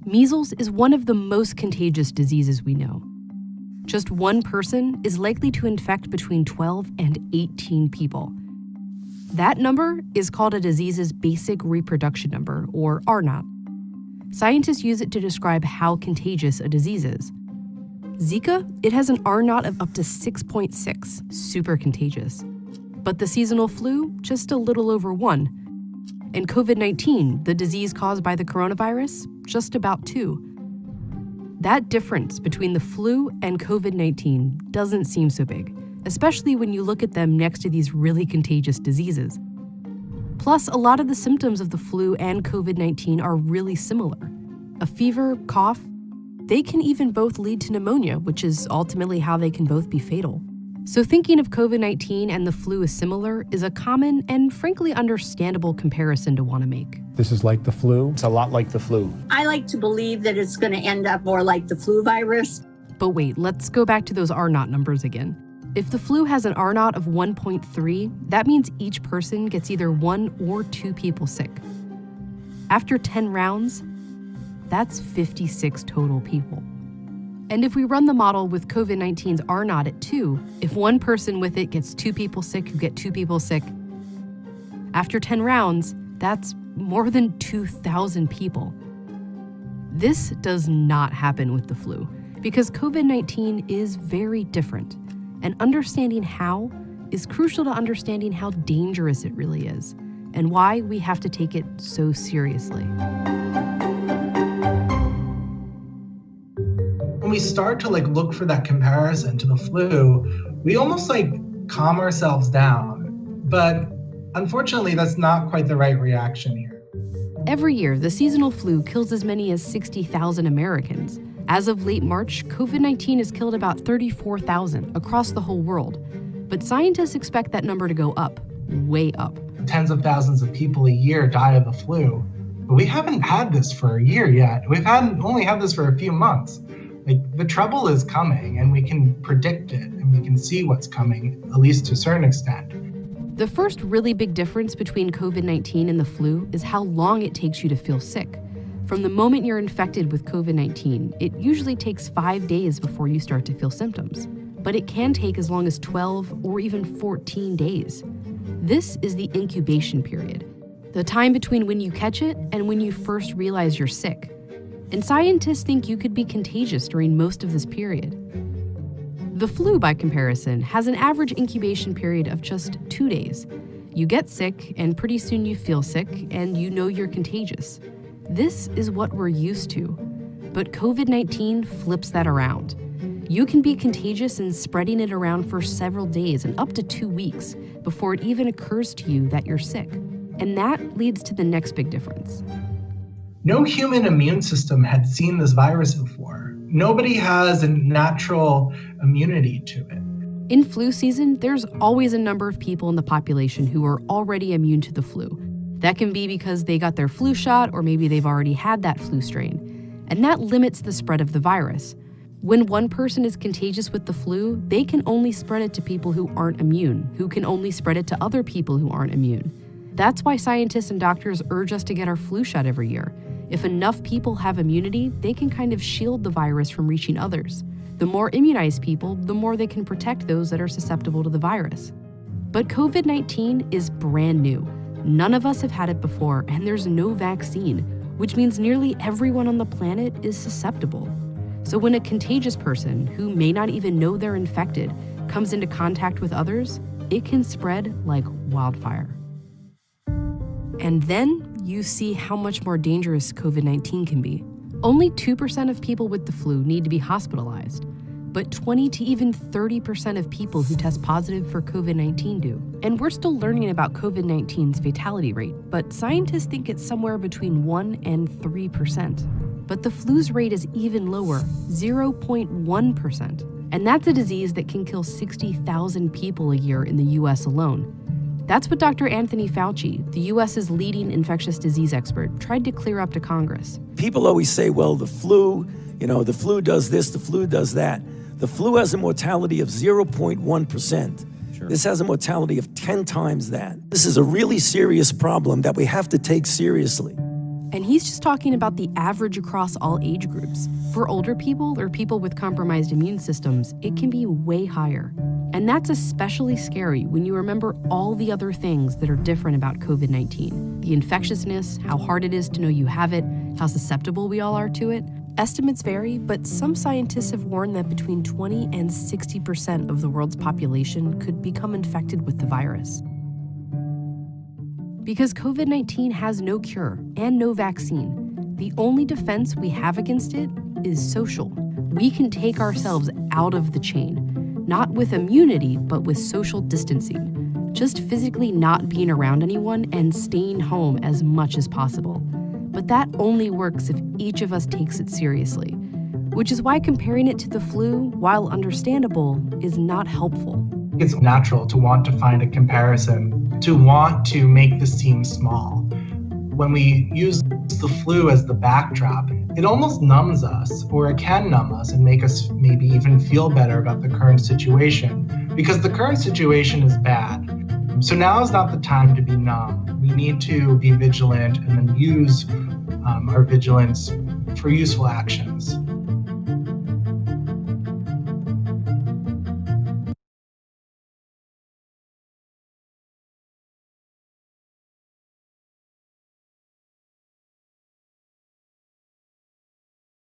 Measles is one of the most contagious diseases we know. Just one person is likely to infect between 12 and 18 people. That number is called a disease's basic reproduction number, or R0. Scientists use it to describe how contagious a disease is. Zika, it has an R0 of up to 6.6, super contagious. But the seasonal flu, just a little over 1. And COVID-19, the disease caused by the coronavirus, just about 2. That difference between the flu and COVID-19 doesn't seem so big, especially when you look at them next to these really contagious diseases. Plus, a lot of the symptoms of the flu and COVID-19 are really similar. A fever, cough, they can even both lead to pneumonia, which is ultimately how they can both be fatal. So thinking of COVID-19 and the flu as similar is a common and frankly understandable comparison to want to make. This is like the flu? It's a lot like the flu. I like to believe that it's going to end up more like the flu virus. But wait, let's go back to those R0 numbers again. If the flu has an R0 of 1.3, that means each person gets either 1 or 2 people sick. After 10 rounds, that's 56 total people. And if we run the model with COVID-19's R0 at 2, if one person with it gets 2 people sick who get 2 people sick, after 10 rounds, that's more than 2,000 people. This does not happen with the flu because COVID-19 is very different, and understanding how is crucial to understanding how dangerous it really is and why we have to take it so seriously. When we start to look for that comparison to the flu, we almost calm ourselves down. But unfortunately, that's not quite the right reaction here. Every year, the seasonal flu kills as many as 60,000 Americans. As of late March, COVID-19 has killed about 34,000 across the whole world. But scientists expect that number to go up, way up. Tens of thousands of people a year die of the flu. But we haven't had this for a year yet. We've only had this for a few months. The trouble is coming, and we can predict it, and we can see what's coming, at least to a certain extent. The first really big difference between COVID-19 and the flu is how long it takes you to feel sick. From the moment you're infected with COVID-19, it usually takes 5 days before you start to feel symptoms. But it can take as long as 12 or even 14 days. This is the incubation period, the time between when you catch it and when you first realize you're sick. And scientists think you could be contagious during most of this period. The flu, by comparison, has an average incubation period of just 2 days. You get sick, and pretty soon you feel sick, and you know you're contagious. This is what we're used to. But COVID-19 flips that around. You can be contagious and spreading it around for several days and up to 2 weeks before it even occurs to you that you're sick. And that leads to the next big difference. No human immune system had seen this virus before. Nobody has a natural immunity to it. In flu season, there's always a number of people in the population who are already immune to the flu. That can be because they got their flu shot, or maybe they've already had that flu strain. And that limits the spread of the virus. When one person is contagious with the flu, they can only spread it to people who aren't immune, who can only spread it to other people who aren't immune. That's why scientists and doctors urge us to get our flu shot every year. If enough people have immunity, they can kind of shield the virus from reaching others. The more immunized people, the more they can protect those that are susceptible to the virus. But COVID-19 is brand new. None of us have had it before, and there's no vaccine, which means nearly everyone on the planet is susceptible. So when a contagious person, who may not even know they're infected, comes into contact with others, it can spread like wildfire. And then you see how much more dangerous COVID-19 can be. Only 2% of people with the flu need to be hospitalized, but 20 to even 30% of people who test positive for COVID-19 do. And we're still learning about COVID-19's fatality rate, but scientists think it's somewhere between 1 and 3%. But the flu's rate is even lower, 0.1%. And that's a disease that can kill 60,000 people a year in the US alone. That's what Dr. Anthony Fauci, the US's leading infectious disease expert, tried to clear up to Congress. People always say, well, the flu does this, the flu does that. The flu has a mortality of 0.1%. Sure. This has a mortality of 10 times that. This is a really serious problem that we have to take seriously. And he's just talking about the average across all age groups. For older people or people with compromised immune systems, it can be way higher. And that's especially scary when you remember all the other things that are different about COVID-19. The infectiousness, how hard it is to know you have it, how susceptible we all are to it. Estimates vary, but some scientists have warned that between 20 and 60% of the world's population could become infected with the virus. Because COVID-19 has no cure and no vaccine, the only defense we have against it is social. We can take ourselves out of the chain, not with immunity, but with social distancing. Just physically not being around anyone and staying home as much as possible. But that only works if each of us takes it seriously, which is why comparing it to the flu, while understandable, is not helpful. It's natural to want to find a comparison, to want to make this seem small. When we use the flu as the backdrop, it almost numbs us, or it can numb us and make us maybe even feel better about the current situation, because the current situation is bad. So now is not the time to be numb. We need to be vigilant and then use our vigilance for useful actions.